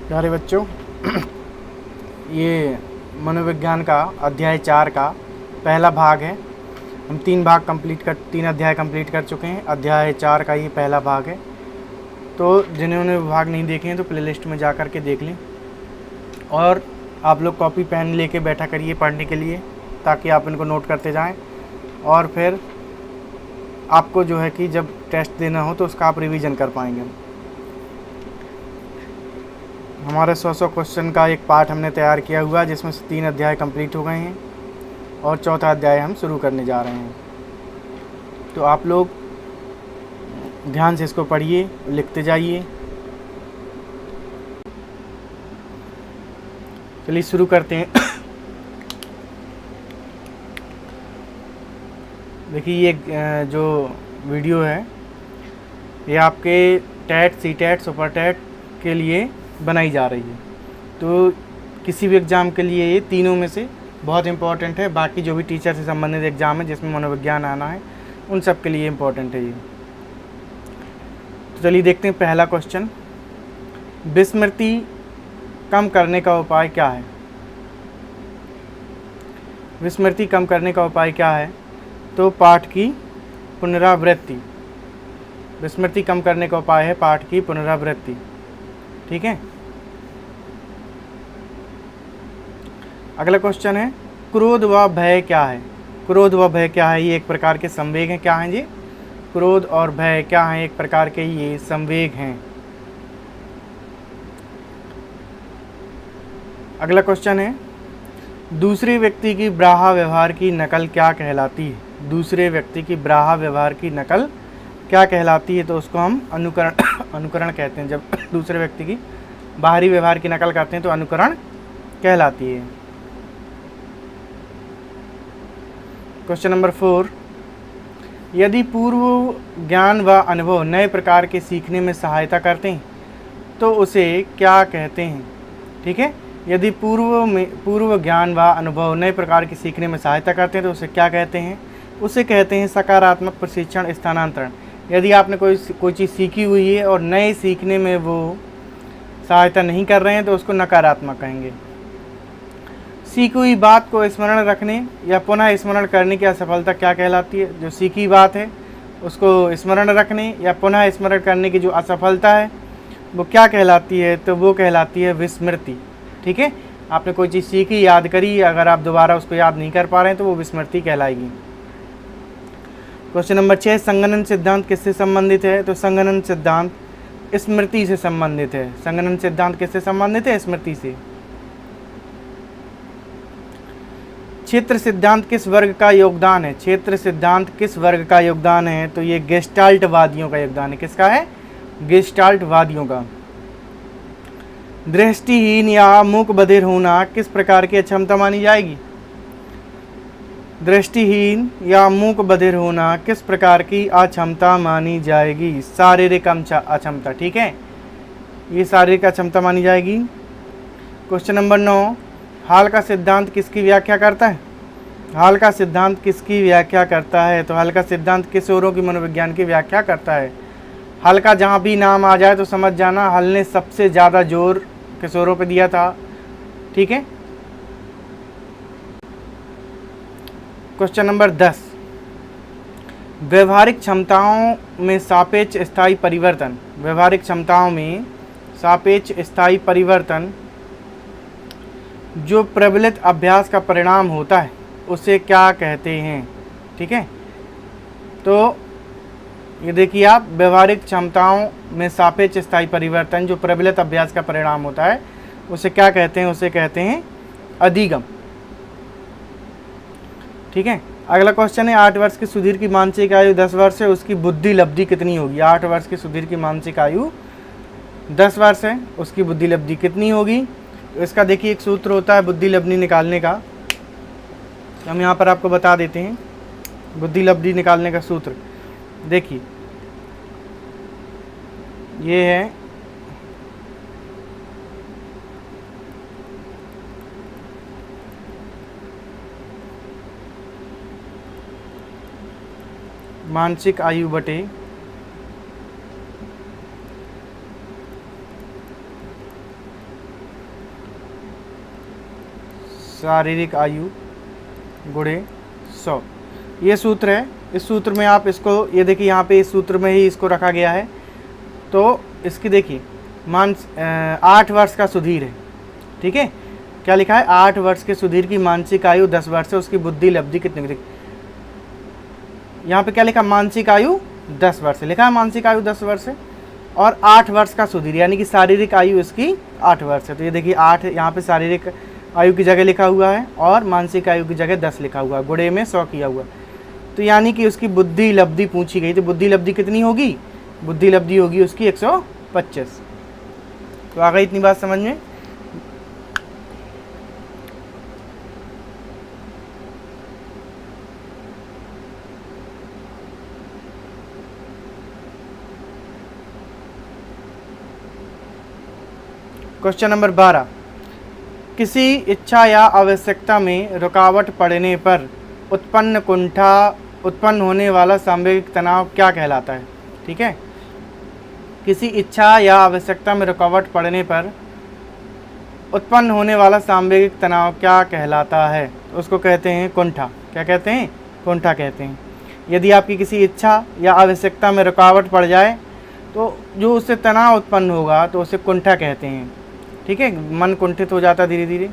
प्यारे बच्चों, ये मनोविज्ञान का अध्याय 4 का पहला भाग है। हम 3 अध्याय कंप्लीट कर चुके हैं। अध्याय 4 का ये पहला भाग है। तो जिन्होंने भाग नहीं देखे हैं तो प्लेलिस्ट में जा कर के देख लें। और आप लोग कॉपी पेन लेके बैठा करिए पढ़ने के लिए, ताकि आप इनको नोट करते जाएं और फिर आपको जो है कि जब टेस्ट देना हो तो उसका आप रिवीजन कर पाएंगे। हमारे 100 क्वेश्चन का एक पार्ट हमने तैयार किया हुआ है, जिसमें से 3 अध्याय कंप्लीट हो गए हैं और चौथा अध्याय हम शुरू करने जा रहे हैं। तो आप लोग ध्यान से इसको पढ़िए, लिखते जाइए। चलिए शुरू करते हैं। देखिए, ये जो वीडियो है ये आपके TET, C TET, super TET के लिए बनाई जा रही है। तो किसी भी एग्ज़ाम के लिए ये तीनों में से बहुत इम्पोर्टेंट है। बाकी जो भी टीचर से संबंधित एग्ज़ाम है जिसमें मनोविज्ञान आना है, उन सब के लिए इम्पोर्टेंट है ये। तो चलिए देखते हैं पहला क्वेश्चन। विस्मृति कम करने का उपाय क्या है? विस्मृति कम करने का उपाय क्या है? तो पाठ की पुनरावृत्ति। विस्मृति कम करने का उपाय है पाठ की पुनरावृत्ति। ठीक है। अगला क्वेश्चन है, क्रोध व भय क्या है? क्रोध व भय क्या है? ये एक प्रकार के संवेग हैं। क्या हैं जी? क्रोध और भय क्या हैं? एक प्रकार के ये संवेग हैं। अगला क्वेश्चन है, दूसरे व्यक्ति की ब्राहा व्यवहार की नकल क्या कहलाती है? दूसरे व्यक्ति की ब्राहा व्यवहार की नकल क्या कहलाती है? तो उसको हम अनुकरण कहते हैं। जब दूसरे व्यक्ति की बाहरी व्यवहार की नकल करते हैं तो अनुकरण कहलाती है। क्वेश्चन नंबर 4, यदि पूर्व ज्ञान व अनुभव नए प्रकार के सीखने में सहायता करते हैं तो उसे क्या कहते हैं? ठीक है। यदि पूर्व ज्ञान व अनुभव नए प्रकार के सीखने में सहायता करते हैं तो उसे क्या कहते हैं? उसे कहते हैं सकारात्मक प्रशिक्षण स्थानांतरण। यदि आपने कोई चीज़ सीखी हुई है और नए सीखने में वो सहायता नहीं कर रहे हैं तो उसको नकारात्मक कहेंगे। सीखी हुई बात को स्मरण रखने या पुनः स्मरण करने की असफलता क्या कहलाती है? जो सीखी बात है उसको स्मरण रखने या पुनः स्मरण करने की जो असफलता है वो क्या कहलाती है? तो वो कहलाती है विस्मृति। ठीक है। आपने कोई चीज़ सीखी, याद करी, अगर आप दोबारा उसको याद नहीं कर पा रहे हैं तो वो विस्मृति कहलाएगी। क्वेश्चन नंबर 6, संगणन सिद्धांत किससे संबंधित है? तो संगणन सिद्धांत स्मृति से संबंधित है। संगणन सिद्धांत किससे संबंधित है? स्मृति से। क्षेत्र सिद्धांत किस वर्ग का योगदान है? क्षेत्र सिद्धांत किस वर्ग का योगदान है? तो ये गेस्टाल्टवादियों का योगदान है। किसका है? गेस्टाल्टवादियों का। दृष्टिहीन या मूक बधिर होना किस प्रकार की अक्षमता मानी जाएगी? दृष्टिहीन या मूक बधिर होना किस प्रकार की अक्षमता मानी जाएगी? शारीरिक अक्षमता। ठीक है, ये शारीरिक अक्षमता मानी जाएगी। क्वेश्चन नंबर 9, हाल का सिद्धांत किसकी व्याख्या करता है? हाल का सिद्धांत किसकी व्याख्या करता है? तो हाल का सिद्धांत किशोरों की मनोविज्ञान की व्याख्या करता है। हाल का जहाँ भी नाम आ जाए तो समझ जाना हाल ने सबसे ज़्यादा जोर किशोरों पे दिया था। ठीक है। क्वेश्चन नंबर 10, व्यवहारिक क्षमताओं में सापेक्ष स्थायी परिवर्तन। व्यवहारिक क्षमताओं में सापेक्ष स्थायी परिवर्तन जो प्रबलित अभ्यास का परिणाम होता है उसे क्या कहते हैं? ठीक है। तो ये देखिए आप, व्यवहारिक क्षमताओं में सापेक्ष स्थायी परिवर्तन जो प्रबलित अभ्यास का परिणाम होता है उसे क्या कहते हैं? उसे कहते हैं अधिगम। ठीक है। अगला क्वेश्चन है, 8 वर्ष की सुधीर की मानसिक आयु 10 वर्ष है, उसकी बुद्धि लब्धि कितनी होगी? 8 वर्ष की सुधीर की मानसिक आयु 10 वर्ष है, उसकी बुद्धि लब्धि कितनी होगी? तो इसका देखिए एक सूत्र होता है बुद्धि लब्धि निकालने का। हम यहाँ पर आपको बता देते हैं बुद्धि लब्धि निकालने का सूत्र। देखिए ये है मानसिक आयु बटे शारीरिक आयु गुणे 100, ये सूत्र है। इस सूत्र में आप इसको, ये देखिए यहाँ पे इस सूत्र में ही इसको रखा गया है। तो इसकी देखिए 8 वर्ष का सुधीर है, ठीक है। क्या लिखा है? 8 वर्ष के सुधीर की मानसिक आयु 10 वर्ष है, उसकी बुद्धि लब्धि कितनी? यहाँ पे क्या लिखा? मानसिक आयु 10 वर्ष है, लिखा है मानसिक आयु 10 वर्ष है। और 8 वर्ष का सुधीर, यानी कि शारीरिक आयु इसकी 8 वर्ष है। तो ये देखिए 8 यहाँ पे शारीरिक आयु की जगह लिखा हुआ है और मानसिक आयु की जगह 10 लिखा हुआ है, गुणे में 100 किया हुआ। तो यानी कि उसकी बुद्धि लब्धि पूछी गई, तो बुद्धि लब्धि कितनी होगी? बुद्धि लब्धि होगी उसकी 125। तो आ गई इतनी बात समझ में? क्वेश्चन नंबर 12, किसी इच्छा या आवश्यकता में रुकावट पड़ने पर उत्पन्न होने वाला सांवेगिक तनाव क्या कहलाता है? ठीक है, किसी इच्छा या आवश्यकता में रुकावट पड़ने पर उत्पन्न होने वाला सांवेगिक तनाव क्या कहलाता है? उसको कहते हैं कुंठा। क्या कहते हैं? कुंठा कहते हैं। यदि आपकी किसी इच्छा या आवश्यकता में रुकावट पड़ जाए तो जो उससे तनाव उत्पन्न होगा तो उसे कुंठा कहते हैं, ठीक है। मन कुंठित हो जाता धीरे धीरे।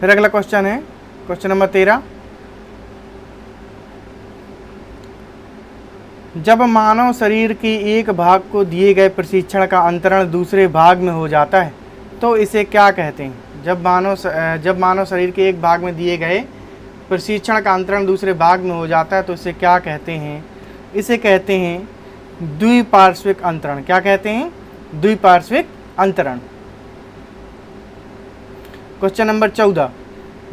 फिर अगला क्वेश्चन है क्वेश्चन नंबर 13, जब मानव शरीर के एक भाग को दिए गए प्रशिक्षण का अंतरण दूसरे भाग में हो जाता है तो इसे क्या कहते हैं? जब मानव शरीर के एक भाग में दिए गए प्रशिक्षण का अंतरण दूसरे भाग में हो जाता है तो इसे क्या कहते हैं? इसे कहते हैं द्विपार्श्विक अंतरण। क्या कहते हैं? द्विपार्श्विक अंतरण। क्वेश्चन नंबर 14,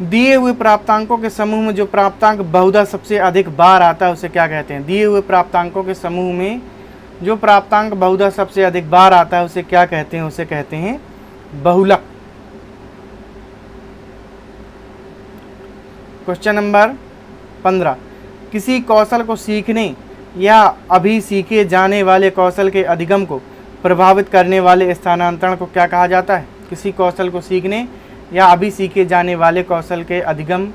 दिए हुए प्राप्तांकों के समूह में जो प्राप्तांक बहुधा सबसे अधिक बार आता है उसे क्या कहते हैं? दिए हुए प्राप्तांकों के समूह में जो प्राप्तांक बहुधा सबसे अधिक बार आता है उसे क्या कहते हैं? उसे कहते हैं बहुलक। क्वेश्चन नंबर 15, किसी कौशल को सीखने या अभी सीखे जाने वाले कौशल के अधिगम को प्रभावित करने वाले स्थानांतरण को क्या कहा जाता है? किसी कौशल को सीखने या अभी सीखे जाने वाले कौशल के अधिगम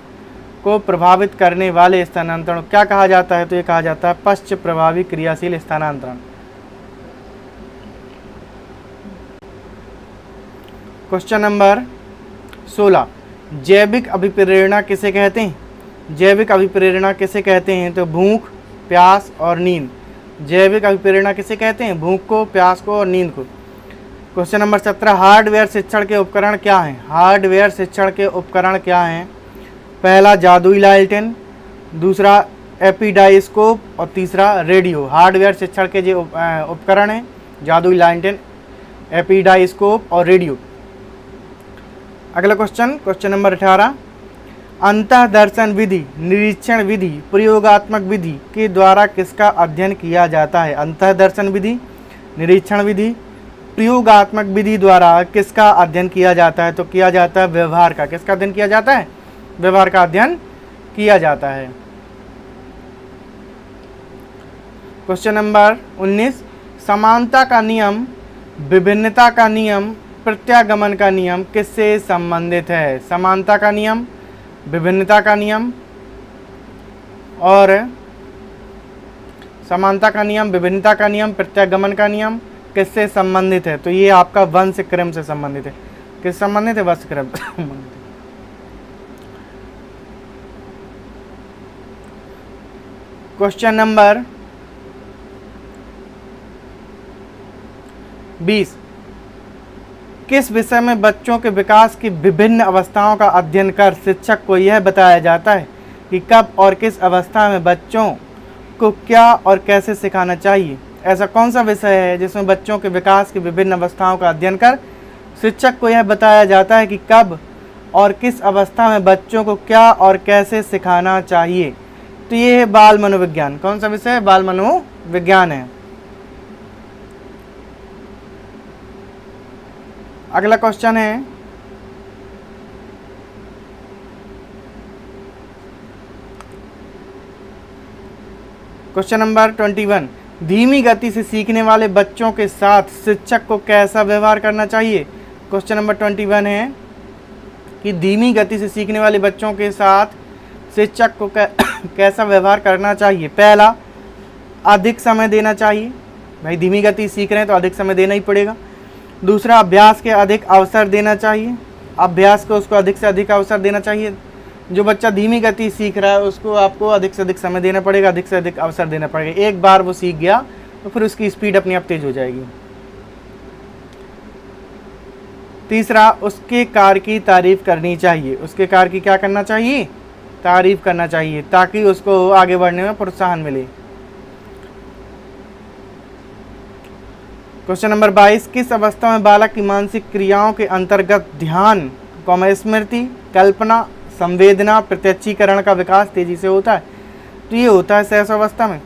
को प्रभावित करने वाले स्थानांतरण क्या कहा जाता है? तो ये कहा जाता है पश्च प्रभावी क्रियाशील स्थानांतरण। क्वेश्चन नंबर 16, जैविक अभिप्रेरणा किसे कहते हैं? जैविक अभिप्रेरणा किसे कहते हैं? तो भूख, प्यास और नींद। जैविक अभिप्रेरणा किसे कहते हैं? भूख को, प्यास को और नींद को। क्वेश्चन नंबर 17, हार्डवेयर शिक्षण के उपकरण क्या हैं? हार्डवेयर शिक्षण के उपकरण क्या हैं? पहला जादुई लालटेन, दूसरा एपिडाइस्कोप और तीसरा रेडियो। हार्डवेयर शिक्षण के जो उपकरण हैं जादुई लालटेन, एपिडाइस्कोप और रेडियो। अगला क्वेश्चन नंबर 18, अंतःदर्शन विधि, निरीक्षण विधि, प्रयोगात्मक विधि के द्वारा किसका अध्ययन किया जाता है? अंतःदर्शन विधि, निरीक्षण विधि, प्रयोगात्मक विधि द्वारा किसका अध्ययन किया जाता है? तो किया जाता है व्यवहार का। किसका अध्ययन किया जाता है? व्यवहार का अध्ययन किया जाता है। क्वेश्चन नंबर 19, समानता का नियम, विभिन्नता का नियम, प्रत्यागमन का नियम किससे संबंधित है? समानता का नियम, विभिन्नता का नियम और समानता का नियम, विभिन्नता का नियम, प्रत्यागमन का नियम किससे संबंधित है? तो ये आपका वंश क्रम से संबंधित है। किस संबंधित है? वंश क्रम से संबंधित है। क्वेश्चन नंबर 20, किस विषय में बच्चों के विकास की विभिन्न अवस्थाओं का अध्ययन कर शिक्षक को यह बताया जाता है कि कब और किस अवस्था में बच्चों को क्या और कैसे सिखाना चाहिए? ऐसा कौन सा विषय है जिसमें बच्चों के विकास की विभिन्न अवस्थाओं का अध्ययन कर शिक्षक को यह बताया जाता है कि कब और किस अवस्था में बच्चों को क्या और कैसे सिखाना चाहिए? तो ये है बाल मनोविज्ञान। कौन सा विषय है? बाल मनोविज्ञान है। अगला क्वेश्चन है क्वेश्चन नंबर 21, धीमी गति से सीखने वाले बच्चों के साथ शिक्षक को कैसा व्यवहार करना चाहिए। क्वेश्चन नंबर 21 है कि धीमी गति से सीखने वाले बच्चों के साथ शिक्षक को कैसा व्यवहार करना चाहिए। पहला, अधिक समय देना चाहिए, भाई धीमी गति सीख रहे हैं तो अधिक समय देना ही पड़ेगा। दूसरा, अभ्यास के अधिक अवसर देना चाहिए, अभ्यास को उसको अधिक से अधिक अवसर देना चाहिए। जो बच्चा धीमी गति सीख रहा है उसको आपको अधिक से अधिक समय देना पड़ेगा, अधिक से अधिक अवसर देना पड़ेगा। एक बार वो सीख गया तो फिर उसकी स्पीड अपने आप तेज हो जाएगी। तीसरा, उसके कार्य की तारीफ करनी चाहिए, उसके कार्य की क्या करना चाहिए, तारीफ करना चाहिए, ताकि उसको आगे बढ़ने में प्रोत्साहन मिले। क्वेश्चन नंबर 22, किस अवस्था में बालक की मानसिक क्रियाओं के अंतर्गत ध्यान, स्मृति, कल्पना, संवेदना, प्रत्यक्षीकरण का विकास तेजी से होता है। तो ये होता है शैशव अवस्था में।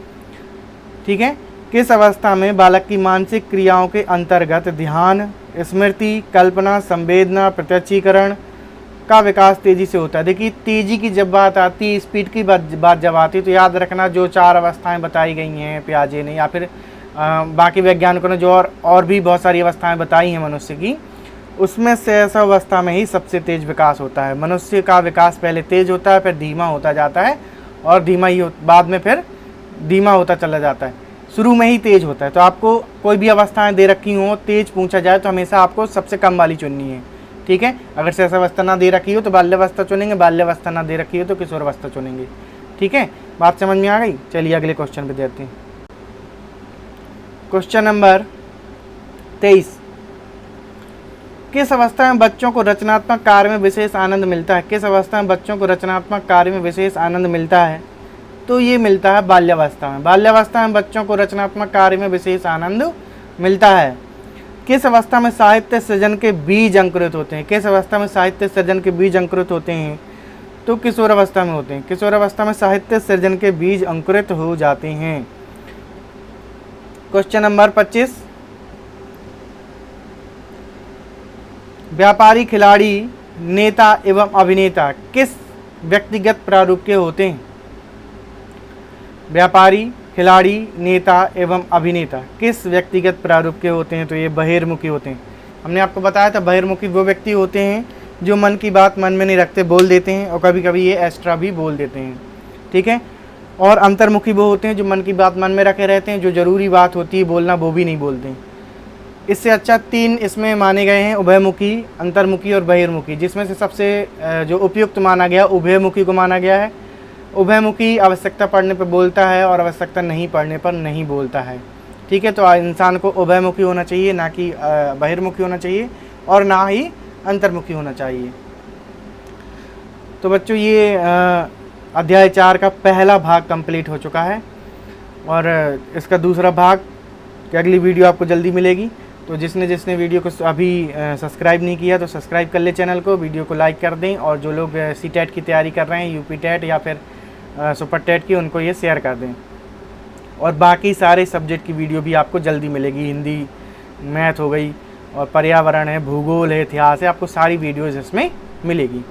ठीक है, किस अवस्था में बालक की मानसिक क्रियाओं के अंतर्गत ध्यान, स्मृति, कल्पना, संवेदना, प्रत्यक्षीकरण का विकास तेजी से होता है। देखिए, तेजी की जब बात आती है, स्पीड की बात जब आती है, तो याद रखना जो 4 अवस्थाएं बताई गई हैं पियाजे ने या फिर बाकी वैज्ञानिकों ने जो और भी बहुत सारी अवस्थाएं बताई हैं मनुष्य की, उसमें शैशव अवस्था में ही सबसे तेज विकास होता है। मनुष्य का विकास पहले तेज होता है, फिर धीमा होता जाता है, और धीमा ही बाद में फिर धीमा होता चला जाता है। शुरू में ही तेज होता है। तो आपको कोई भी अवस्थाएं दे रखी हों, तेज पूछा जाए तो हमेशा आपको सबसे कम वाली चुननी है। ठीक है, अगर शैशव अवस्था ना दे रखी हो तो बाल्यावस्था चुनेंगे, बाल्यावस्था ना दे रखी हो तो किशोरावस्था चुनेंगे। ठीक है, बात समझ में आ गई। चलिए अगले क्वेश्चन पे देते हैं। क्वेश्चन नंबर 23, किस अवस्था में बच्चों को रचनात्मक कार्य में विशेष आनंद मिलता है। किस अवस्था में बच्चों को रचनात्मक कार्य में विशेष आनंद मिलता है। तो ये मिलता है बाल्यावस्था में। बाल्यावस्था में बच्चों को रचनात्मक कार्य में विशेष आनंद मिलता है। किस अवस्था में साहित्य सृजन के बीज अंकुरित होते हैं। किस अवस्था में साहित्य सृजन के बीज अंकुरित होते हैं। तो किशोरावस्था में होते हैं। किशोरावस्था में साहित्य सृजन के बीज अंकुरित हो जाते हैं। क्वेश्चन नंबर 25, व्यापारी, खिलाड़ी, नेता एवं अभिनेता किस व्यक्तिगत प्रारूप के होते हैं। व्यापारी, खिलाड़ी, नेता एवं अभिनेता किस व्यक्तिगत प्रारूप के होते हैं। तो ये बहिर्मुखी होते हैं। हमने आपको बताया था बहिर्मुखी वो व्यक्ति होते हैं जो मन की बात मन में नहीं रखते, बोल देते हैं, और कभी कभी ये एक्स्ट्रा भी बोल देते हैं। ठीक है, और अंतर्मुखी वो होते हैं जो मन की बात मन में रखे रहते हैं, जो ज़रूरी बात होती है बोलना वो भी नहीं बोलते। इससे अच्छा 3 इसमें माने गए हैं, उभयमुखी, अंतर्मुखी और बहिर्मुखी, जिसमें से सबसे जो उपयुक्त माना गया उभयमुखी को माना गया है। उभयमुखी आवश्यकता पड़ने पर बोलता है और आवश्यकता नहीं पड़ने पर नहीं बोलता है। ठीक है, तो इंसान को उभयमुखी होना चाहिए, ना कि बहिर्मुखी होना चाहिए, और ना ही अंतर्मुखी होना चाहिए। तो बच्चों, ये अध्याय 4 का पहला भाग कंप्लीट हो चुका है, और इसका दूसरा भाग की अगली वीडियो आपको जल्दी मिलेगी। तो जिसने वीडियो को अभी सब्सक्राइब नहीं किया तो सब्सक्राइब कर ले चैनल को, वीडियो को लाइक कर दें, और जो लोग CTET की तैयारी कर रहे हैं, यूपी टेट या फिर सुपर टेट की, उनको ये शेयर कर दें। और बाकी सारे सब्जेक्ट की वीडियो भी आपको जल्दी मिलेगी। हिंदी, मैथ हो गई, और पर्यावरण है, भूगोल है, इतिहास है, आपको सारी वीडियोज़ इसमें मिलेगी।